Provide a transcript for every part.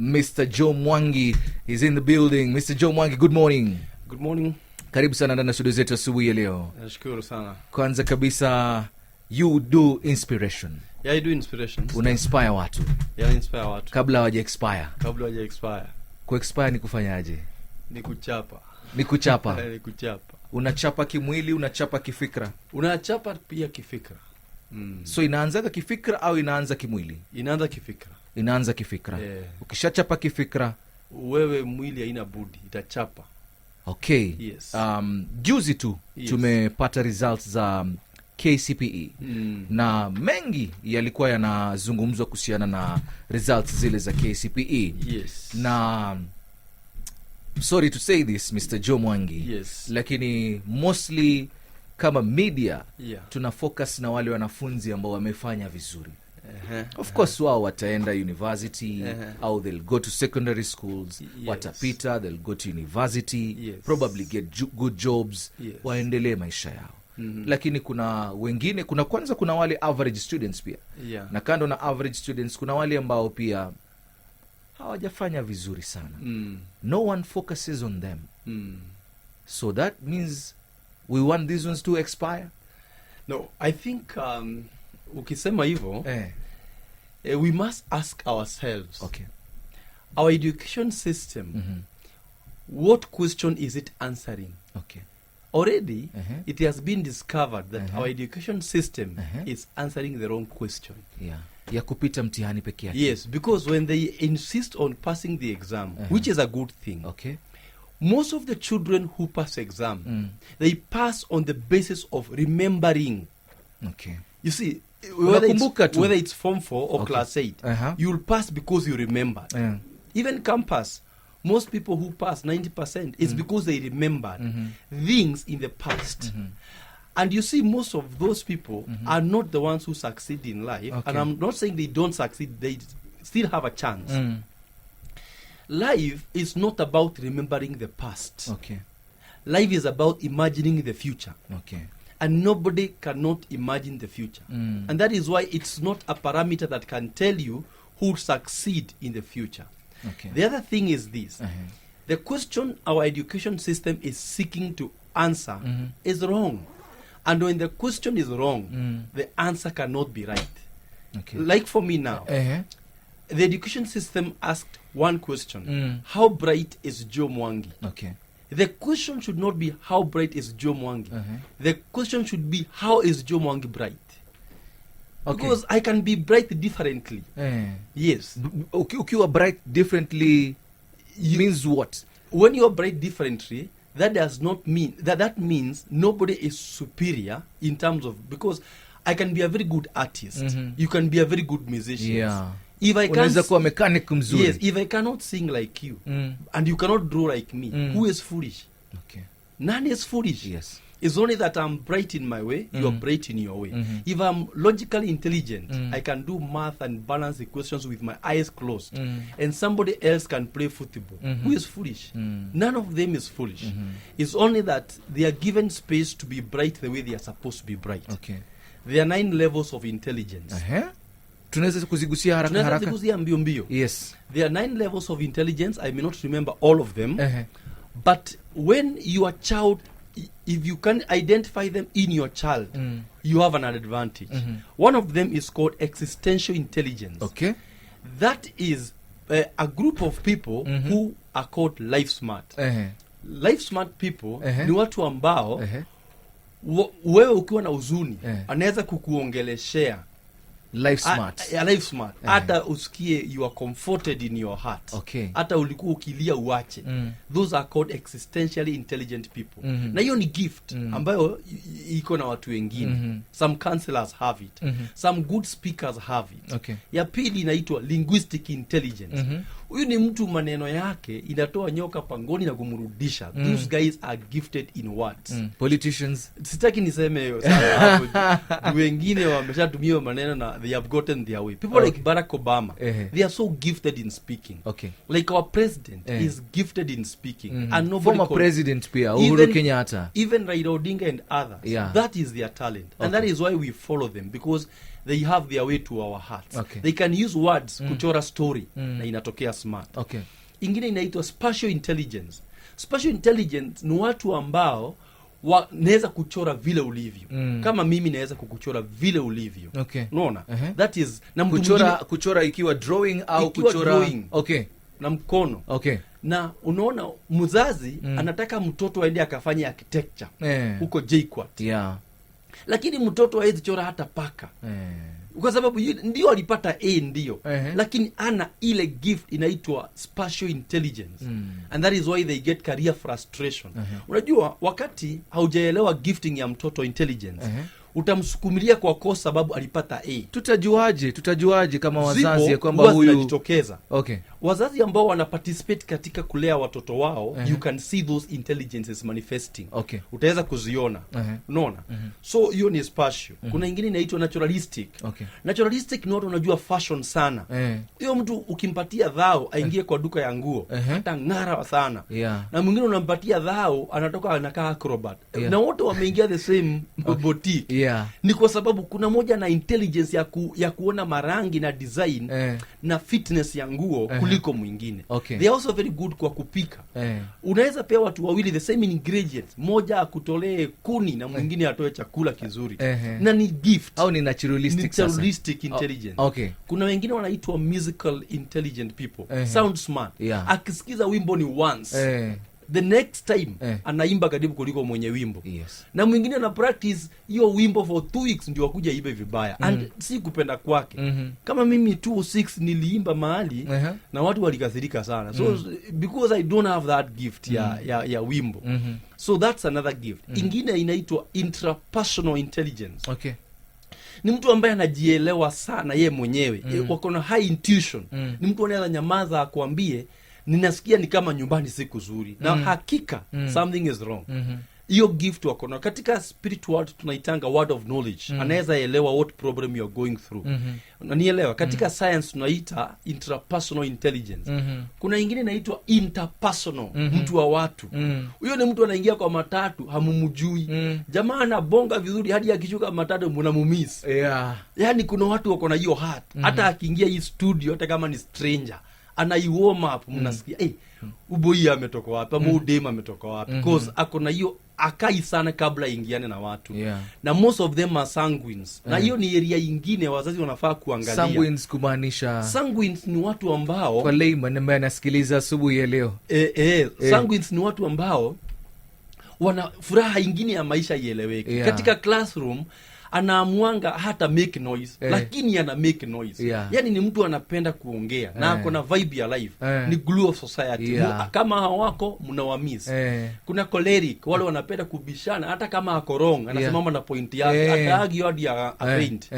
Mr. Joe Mwangi is in the building. Mr. Joe Mwangi, good morning. Good morning. Karibu sana ndani ya studio zetu asubuhi ya leo. Nashukuru sana. Kwanza kabisa, you do inspiration. Yeah, I do inspirations. Una inspire watu. Yeah, inspire watu. Kabla hawaja expire. Kabla hawaja expire. Ku expire ni kufanyaje? Ni kuchapa. Ni kuchapa. Ni kuchapa. Unachapa kimwili, unachapa kifikra. Unachapa pia kifikra. So inaanza kifikra au inaanza kimwili? Inaanza kifikra. Inaanza kifikra. Yeah. Ukishachapa kifikra, wewe mwili haina budi, itachapa. Okay. Yes. Juzi tu tumepata results za KCPE. Na mengi yalikuwa yanazungumzwa kuhusiana na results zile za KCPE. Yes. Na sorry to say this, Mr. Joe Mwangi. Yes. Lakini mostly kama media, yeah, tuna focus na wale wanafunzi ambao wamefanya vizuri. Of course wao wataenda university au they'll go to secondary schools. Yes. Watapita, they'll go to university. Yes. Probably get good jobs. Yes. Waendelee maisha yao. Lakini kuna wengine, kuna wale average students pia. Yeah. Na kando na average students kuna wale ambao pia hawajafanya vizuri sana. No one focuses on them. So that means we want these ones to expire? No, I think ukisema hivyo, we must ask ourselves. Okay. Our education system, what question is it answering? Okay. Already, it has been discovered that our education system is answering the wrong question. Yeah. Ya kupita mtihani peke yake. Yes, because when they insist on passing the exam, which is a good thing. Okay. Most of the children who pass exam, they pass on the basis of remembering. Okay. You see, whether it's Form 4 or Class 8, you'll pass because you remember. Even campus, most people who pass 90% is because they remember things in the past. And you see, most of those people are not the ones who succeed in life. Okay. And I'm not saying they don't succeed, they still have a chance. Life is not about remembering the past. Okay. Life is about imagining the future. Okay. And nobody cannot imagine the future. And that is why it's not a parameter that can tell you who will succeed in the future. Okay. The other thing is this. The question our education system is seeking to answer is wrong. And when the question is wrong, the answer cannot be right. Okay. Like for me now, the education system asked one question. How bright is Joe Mwangi? Okay. The question should not be how bright is Joe Mwangi. The question should be how is Joe Mwangi bright? Okay. Because I can be bright differently. Yes. Ukiwa bright differently means what? When you are bright differently, that does not mean that means nobody is superior in terms of, because I can be a very good artist. You can be a very good musician. Yeah. If I can't kuwa mechanic mzuri. Yes, if I cannot sing like you and you cannot draw like me, who is foolish? Okay. None is foolish. Yes. It's only that I'm bright in my way, you are bright in your way. If I'm logically intelligent, I can do math and balance equations with my eyes closed. And somebody else can play football. Who is foolish? None of them is foolish. It's only that they are given space to be bright the way they are supposed to be bright. Okay. There are 9 levels of intelligence. Tunaweza kuzigusia haraka. Mbio mbio. Yes. There are 9 levels of intelligence. I may not remember all of them. But when you are child, if you can identify them in your child, you have an advantage. One of them is called existential intelligence. Okay. That is a group of people who are called life smart. Life smart people ni watu ambao wewe ukiwa na huzuni anaweza kukuongeleshea. Life smart. Life smart. Hata usikie you are comforted in your heart. Okay. Hata ulikuwa ukilia uache. Those are called existentially intelligent people. Na hiyo ni gift ambayo iko na watu wengine. Some counselors have it. Some good speakers have it. Okay. Ya pili inaitwa linguistic intelligence. Huyu ni mtu maneno yake inatoa nyoka pangoni na kumrudisha. Those guys are gifted in words. Politicians. Sitaki niseme hiyo sana hapo. Wengine wameshatumia maneno na they have gotten their way. People like Barack Obama, they are so gifted in speaking. Like our president is gifted in speaking. And nobody former president pia, Uhuru Kenyatta. Even Raila Odinga and others. That is their talent. And that is why we follow them, because they have their way to our hearts. They can use words kuchora story na inatokea smart. Ingine inaitwa spatial intelligence. Spatial intelligence ni watu ambao naweza kuchora vile ulivyo. Kama mimi naweza kukuchora vile ulivyo. Unaona? That is na kuchora ikiwa drawing au kuchora drawing. Na mkono. Na unaona mzazi anataka mtoto aende akafanya architecture huko JKUAT. Lakini mtoto hawezi chora hata paka. Kwa sababu ndio alipata A ndio. Lakini ana ile gift inaitwa spatial intelligence. And that is why they get career frustration. Unajua wakati haujaelewa gifting ya mtoto intelligence, utamsukumilia kwa kosa sababu alipata A. Tutajuaje kama wazazi kwamba huyu anajitokeza? Wazazi ambao wana participate katika kulea watoto wao, you can see those intelligences manifesting. Utaweza kuziona. Unaona? So hiyo ni spatial. Kuna nyingine inaitwa naturalistic. Naturalistic ni watu wanajua fashion sana. Hiyo mtu ukimpatia dhao aingie kwa duka ya nguo, hata ngara sana. Na mwingine unampatia dhao anatoka anakaa acrobat. Na wote wameingia the same boutique. Ni kwa sababu kuna moja na intelligence ya kuona marangi na design na fitness ya nguo kuliko mwingine. They are also very good kwa kupika. Unaweza pea watu wawili the same ingredients, moja akutolee kuni na mwingine atoe chakula kizuri. Na ni gift au ni naturalistic intelligence. Kuna wengine wanaitwa musical intelligent people. Sound smart. Akisikiza wimbo ni once. The next time anaimba karibu kuliko mwenye wimbo. Na mwingine ana practice hiyo wimbo for 2 weeks ndio akuja ibe vibaya. And si kupenda kwake. Kama mimi 206 niliimba mahali na watu walikasirika sana. So because I don't have that gift ya wimbo. So that's another gift. Ingine inaitwa intrapersonal intelligence. Ni mtu ambaye anajielewa sana ye mwenyewe. Wako na high intuition. Ni mtu anaweza nyamaza akwambie ninasikia ni kama nyumbani si kuzuri. Na hakika something is wrong. Hiyo gift wako na katika spirit world tunaitanga word of knowledge. Anaweza elewa what problem you are going through. Unanielewa? Katika science tunaita intrapersonal intelligence. Kuna nyingine inaitwa interpersonal, mtu wa watu. Huyo ni mtu anaingia kwa matatu hamumjui. Jamaa anabonga vizuri hadi akishuka matatu mnamumiss. Yaani kuna watu wako na hiyo heart. Hata akiingia hii studio hata kama ni stranger anaiwarm up, mnasikia uboi ametoka wapi ama udema ametoka wapi, because akona hiyo akai sana kabla ingiane na watu. Na most of them are sanguines. Na hiyo ni area nyingine wazazi wanafaa kuangalia. Sanguines kumaanisha, sanguines ni watu ambao kwa layman ambaye anasikiliza asubuhi ya leo, sanguines ni watu ambao wana furaha nyingine ya maisha ieleweke. Katika classroom anaamwanga hata make noise, lakini ana make noise. Yani ni mtu anapenda kuongea na akona vibe ya life. Ni glue of society. Kama hawako mnawamiss. Kuna choleric, wale wanapenda kubishana hata kama ako wrong, anasimama na point yake, hata argue hadi ya faint.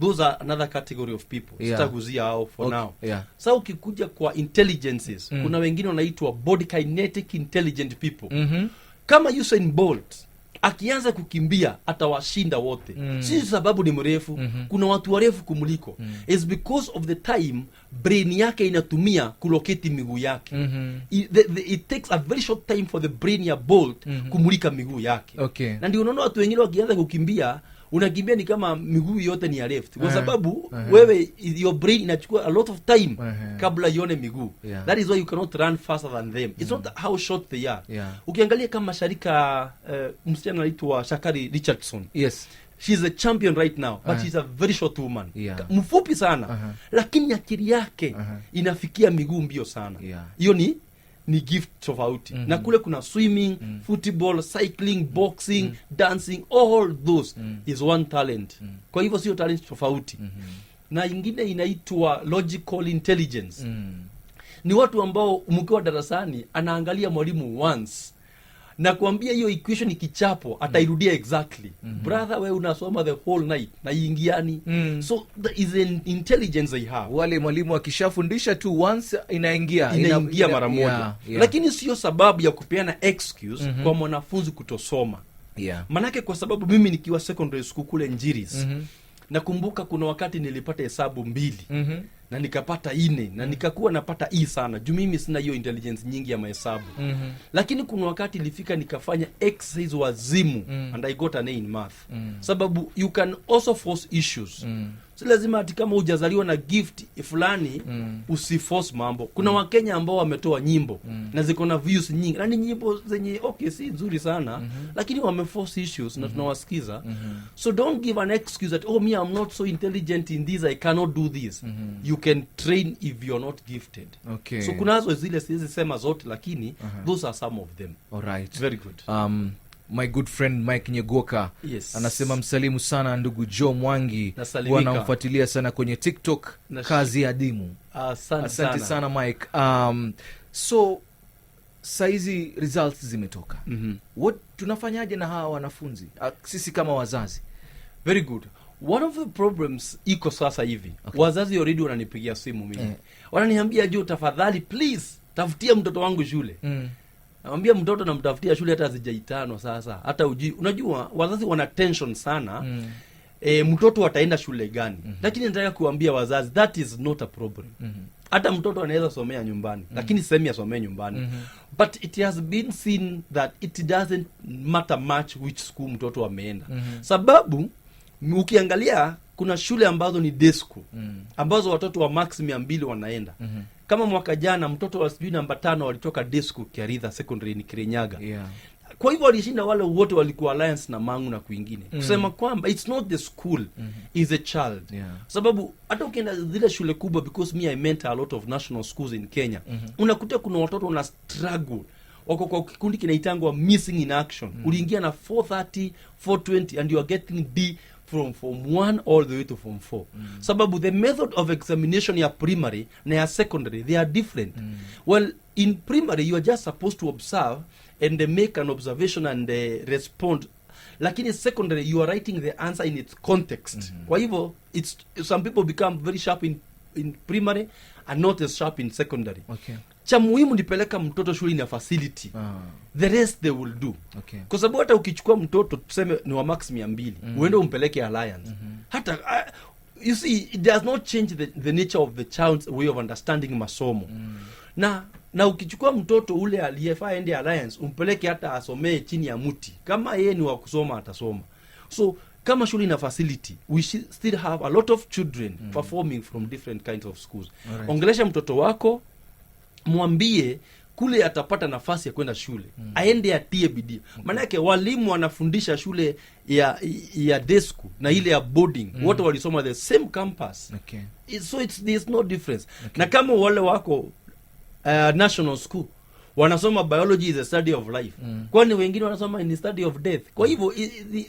Those are another category of people. Sitaguzia hao for now. Sasa ukikuja kwa intelligences, kuna wengine wanaitwa body kinetic intelligent people. Kama Usain Bolt akianza kukimbia atawashinda wote. Si sababu ni mrefu. Kuna watu warefu kumuliko. It's because of the time brain yake inatumia kuloketi miguu yake. It takes a very short time for the brain ya Bolt kumulika miguu yake. Na ndio unaona watu wengine wakianza kukimbia, unakimbia ni kama miguu yote ni ya left. Kwa sababu wewe your brain inachukua a lot of time kabla ione miguu. That is why you cannot run faster than them. It's not how short they are. Ukiangalia kama sharika msichana anaitwa Shakari Richardson. She's a champion right now, but she's a very short woman. Mfupi sana. Lakini akili yake inafikia miguu mbio sana. Hiyo ni gift tofauti. Na kule kuna swimming, football, cycling, boxing, dancing, all those is one talent. Kwa hivyo sio talent tofauti. Na ingine inaitwa logical intelligence. Ni watu ambao mkiwa darasani anaangalia mwalimu once na kuambia hiyo equation ikichapo atairudia exactly. Brother, wewe unasoma the whole night na ingiani. So there is an intelligence they have. Wale mwalimu akishafundisha tu once inaingia mara moja. Lakini sio sababu ya kupeana excuse kwa mwanafunzi kutosoma. Manake kwa sababu mimi nikiwa secondary school kule Njiris, Nakumbuka kuna wakati nilipata hesabu 2 na nikapata 4 na nikakuwa napata sana juu mimi sina hiyo intelligence nyingi ya mahesabu. Lakini kuna wakati ilifika nikafanya exercise wazimu and I got an A in math. Sababu you can also force issues. Si lazima ati kama hujazaliwa na gift fulani usiforce mambo. Kuna Wakenya ambao wametoa nyimbo na ziko na views nyingi. Na ni nyimbo zenye si nzuri sana lakini wameforce issues na tunawasikiza. So don't give an excuse that me I'm not so intelligent in this, I cannot do this. You can train if you're not gifted. Okay. So kunazo zile siwezi sema zote lakini those are some of them. All right. Very good. My good friend Mike Nyegoka anasema msalimu sana ndugu Joe Mwangi, wanamfuatilia sana kwenye TikTok. Kazi adimu. Asante sana Mike. So saizi results zimetoka. What tunafanyaje na hawa wanafunzi sisi kama wazazi? Very good. One of the problems iko sasa hivi. Wazazi already wananipigia simu mimi. Wananiambia Joe, tafadhali please tafutia mtoto wangu shule. Namwambia mtoto namtafutia shule hata hazijaitano sasa. Hata unajua wazazi wana tension sana. Mtoto ataenda shule gani? Lakini nataka kuambia wazazi that is not a problem. Hata mtoto anaweza somea nyumbani lakini semi asomee nyumbani. But it has been seen that it doesn't matter much which school mtoto ameenda. Sababu ukiangalia kuna shule ambazo ni day school ambazo watoto wa max 200 wanaenda. Kama mwaka jana mtoto wa sijui namba 5 walitoka day school Kiaritha Secondary ni Kirinyaga. Kwa hivyo walishinda wale wote walikuwa alliance na Mangu na kuingine. Kusema kwamba it's not the school, is a child. Sababu hata ukienda zile shule kubwa, because me I mentor a lot of national schools in Kenya. Unakuta kuna watoto wana struggle. Wako kwa kikundi kinaitangwa missing in action. Uliingia na 430, 420 and you are getting D from form 1 all the way to form 4. Sababu the method of examination ya primary na ya secondary, they are different. Well, in primary you are just supposed to observe and make an observation and respond. Lakini secondary you are writing the answer in its context. Kwa hivyo some people become very sharp in primary and not as sharp in secondary. Cha muhimu nipeleka mtoto shule na facility. The rest they will do. Kwa sababu hata ukichukua mtoto tuseme ni wa max 200, uende umpeleke alliance. Hata you see it does not change the nature of the child's way of understanding masomo. Na ukichukua mtoto ule aliyefaa ende alliance umpeleke hata asomee chini ya mti. Kama yeye ni wa kusoma atasoma. So kama shule na facility, we still have a lot of children performing from different kinds of schools. Ongelesha mtoto wako, mwambie kule atapata nafasi ya kwenda shule. Aende atie bidii. Maana yake walimu wanafundisha shule ya day school na ile ya boarding. Wote walisoma the same campus. So there's no difference. Na kama wale wako national school wanasoma biology is a study of life. Kwani wengine wanasoma in the study of death. Kwa hivyo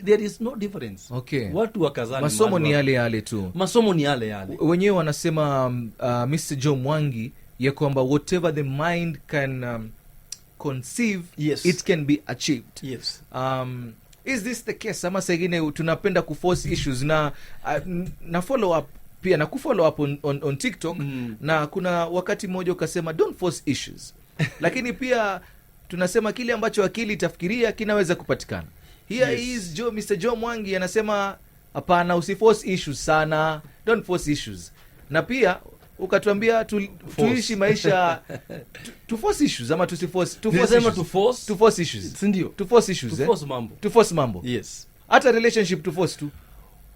there is no difference. Watu wakazani masomo ni yale yale tu. Masomo ni yale yale. Wenyewe wanasema Mr. Joe Mwangi ya kwamba whatever the mind can conceive, it can be achieved. Is this the case? Ama sagine tunapenda kuforce issues na follow up pia na kufollow up on TikTok. Na kuna wakati mmoja ukasema don't force issues. Lakini pia tunasema kile ambacho akili itafikiria kinaweza kupatikana. Here is Mr. Joe Mwangi anasema hapana, usiforce issues sana, don't force issues. Na pia ukatuambia tuishi maisha to force issues ama tusiforce to force issues. Ndio. To force issues. To force mambo. Yes. Hata relationship to force tu.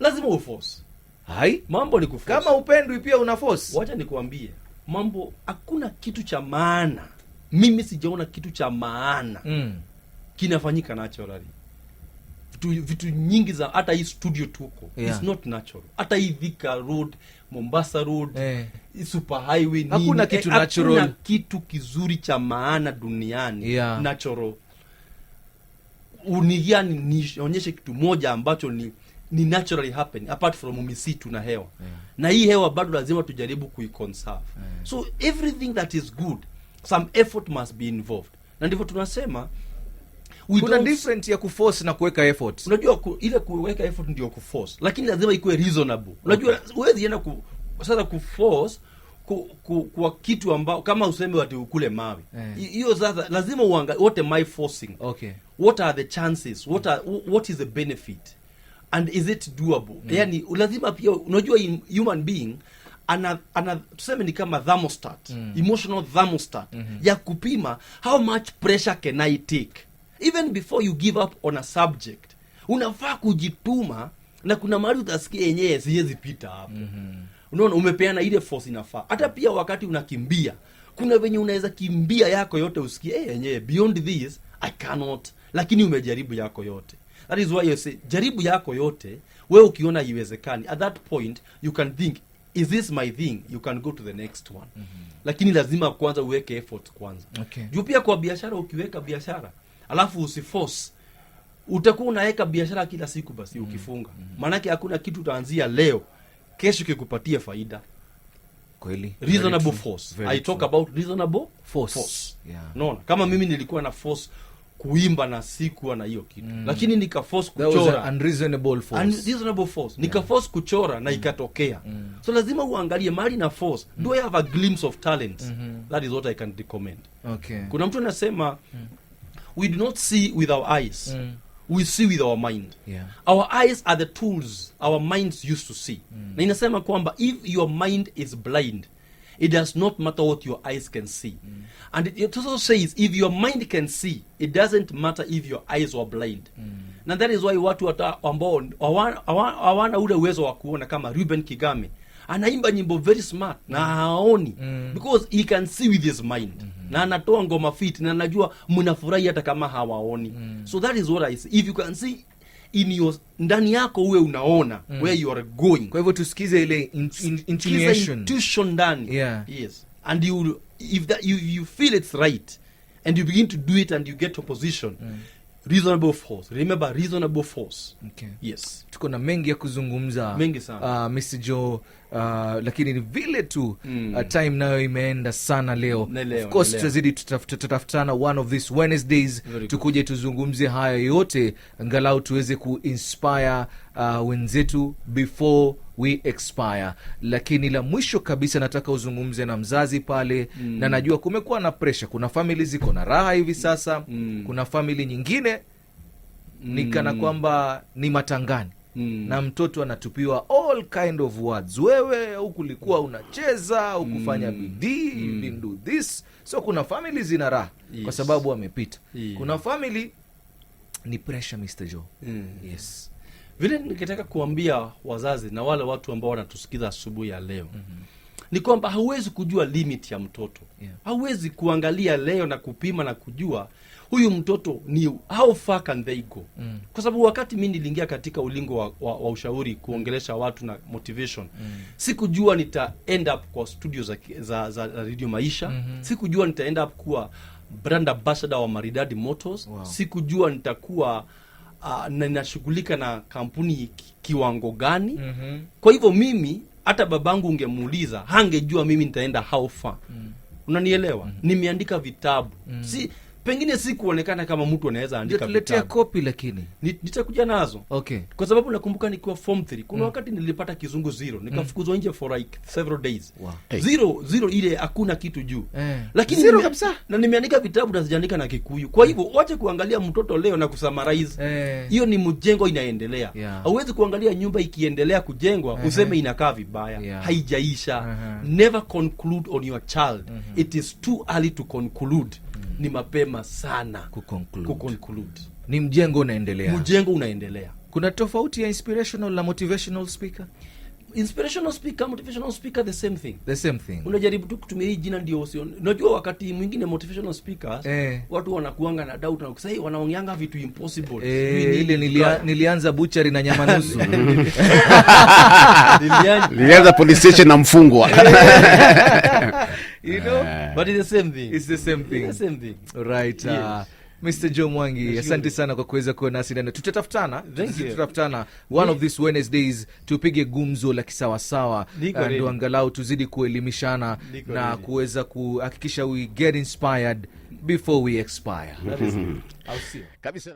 Lazima uforce. Hai, mambo ni kuforce. Kama upendwi pia una force. Wacha nikwambie, mambo hakuna kitu cha maana. Mimi sijaona kitu cha maana kinafanyika naturally. Vitu nyingi za hata hii studio tuko is not natural. Hata hii Thika Road, Mombasa Road, super highway, hakuna kitu natural. Hakuna kitu kizuri cha maana duniani natural. Unigiani nionyeshe kitu moja ambacho ni naturally happen apart from misitu na hewa. Na hii hewa bado lazima tujaribu kuiconserve. So everything that is good, some effort must be involved. Na ndivyo tunasema kuna different ya kuforce na kuweka effort. Unajua ile kuweka effort ndio kuforce, lakini lazima ikuwe reasonable. Unajua huwezi enda sasa kuforce kwa kitu ambao kama useme watu ukule mawe. Hiyo sasa lazima uangalie what am I forcing? What are the chances? What is the benefit? and is it doable? Yani lazima pia unajua human being tuseme ni kama thermostat, emotional thermostat ya kupima how much pressure can I take even before you give up on a subject. Unafaa kujituma, na kuna mahali utasikia yenyewe siwezi pita hapo. Unaona, umepeana ile force inafaa. Hata pia wakati unakimbia, kuna venye unaweza kimbia yako yote usikie yenyewe beyond this I cannot, lakini umejaribu yako yote. That is why you say jaribu yako yote. Wewe ukiona iwezekani, at that point you can think, is this my thing? You can go to the next one. Lakini lazima kwanza uweke effort kwanza. Juu pia kwa biashara, ukiweka biashara alafu usiforce, utakuwa unaweka biashara kila siku basi ukifunga. Maanake hakuna kitu utaanzia leo kesho kikupatia faida. Kweli. Reasonable force. I talk about reasonable force. Yeah. No, kama mimi nilikuwa na force kuimba na sikuwa na hiyo kitu. Lakini nika force kuchora. That was an unreasonable force. Unreasonable force. Nika force kuchora na ikatokea. So lazima uangalie mali na force. Do I have a glimpse of talent? That is what I can recommend. Okay. Kuna mtu anasema we do not see with our eyes. We see with our mind. Yeah. Our eyes are the tools our minds used to see. Na inasema kwamba if your mind is blind, it does not matter what your eyes can see. And it also says if your mind can see, it doesn't matter if your eyes were blind. Na that is why watu ambao hawana ule uwezo wa kuona kama Ruben Kigame anaimba nyimbo very smart na haoni because he can see with his mind. Na anatoa ngoma fit na anajua mnafurahi hata kama hawaoni. So that is what I say. If you can see in your ndani yako uwe unaona where you are going. Kwa hivyo tusikize ile intuition ndani. Yeah. Yes. And if that you feel it's right and you begin to do it and you get opposition, reasonable force. Remember, reasonable force. Okay. Yes. Tuko na mengi ya kuzungumza. Mengi sana. Mr. Joe, lakini ni vile tu time nayo imeenda sana leo. Of course tutazidi tutatafutana one of these Wednesdays tukuje tuzungumzie haya yote angalau tuweze kuinspire wenzetu before we expire. Lakini la mwisho kabisa nataka uzungumze na mzazi pale na najua kumekuwa na pressure. Kuna family ziko na raha hivi sasa. Kuna family nyingine ni kana kwamba ni matangani. Na mtoto anatupiwa all kind of words. Wewe hukulikuwa unacheza, hukufanya bidii, you didn't do this. So kuna family zina raha kwa sababu wamepita. Kuna family ni pressure, Mr. Joe. Yes. Vile nikitaka kuambia wazazi na wale watu ambao wanatusikiza asubuhi ya leo ni kwamba hauwezi kujua limit ya mtoto. Hauwezi kuangalia leo na kupima na kujua huyu mtoto ni how far can they go. Kwa sababu wakati mimi niliingia katika ulingo wa ushauri kuongelesha watu na motivation, sikujua nita end up kwa studio za Radio Maisha. Sikujua nita end up kuwa brand ambassador wa Maridadi Motors. Sikujua nitakuwa na ninashughulika na kampuni kiwango gani. Kwa hivyo mimi hata babangu ungemuuliza hangejua mimi nitaenda how far. Unanielewa? Nimeandika vitabu. Pengine si kuonekana kama mtu anaweza andika vitabu. Tuletea copy lakini nitakuja nazo. Okay. Kwa sababu nakumbuka nikiwa form 3 kuna wakati nilipata kizungu 0, nikafukuzwa nje for like several days. Zero ile hakuna kitu juu. Lakini zero kabisa. Na nimeandika vitabu na sijaandika na Kikuyu. Kwa hivyo wacha kuangalia mtoto leo na kusummarize. Hiyo ni mjengo inaendelea. Hauwezi kuangalia nyumba ikiendelea kujengwa useme inakaa vibaya. Haijaisha. Never conclude on your child. It is too early to conclude. Ni mapema sana kuconclude. Ni mjengo unaendelea. Kuna tofauti ya inspirational na motivational speaker? Inspirational speaker, motivational speaker, the same thing. Unajaribu tu kutumia hii jina ndio usio. Unajua wakati mwingine motivational speakers watu wanakuanga na doubt na kusema wanaongeanga vitu impossible. Ile nilianza butchery na nyama nusu. Nilianza police station na mfungwa. You know, but it's the same thing. It's the same thing. Right. Yes. Mr. Joe Mwangi, asante sana kwa kuweza kuwa nasi na tutatafutana one of these Wednesdays tupige gumzo la kisawasawa ndio angalau tuzidi kuelimishana na kuweza kuhakikisha we get inspired before we expire. I'll see you.